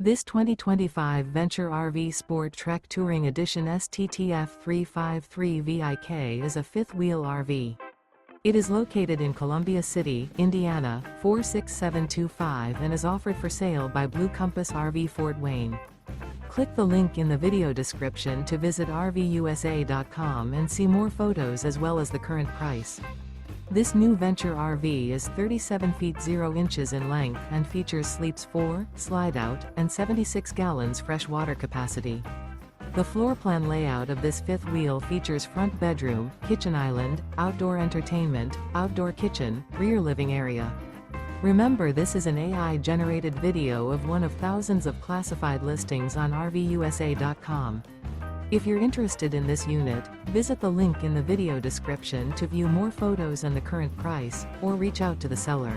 This 2025 Venture RV SportTrek Touring Edition STTF 353VIK is a fifth-wheel RV. It is located in Columbia City, Indiana, 46725 and is offered for sale by Blue Compass RV Fort Wayne. Click the link in the video description to visit RVUSA.com and see more photos as well as the current price. This new Venture RV is 37 feet 0 inches in length and features sleeps 4, slide-out, and 76 gallons fresh water capacity. The floor plan layout of this fifth wheel features front bedroom, kitchen island, outdoor entertainment, outdoor kitchen, rear living area. Remember, this is an AI-generated video of one of thousands of classified listings on RVUSA.com. If you're interested in this unit, visit the link in the video description to view more photos and the current price, or reach out to the seller.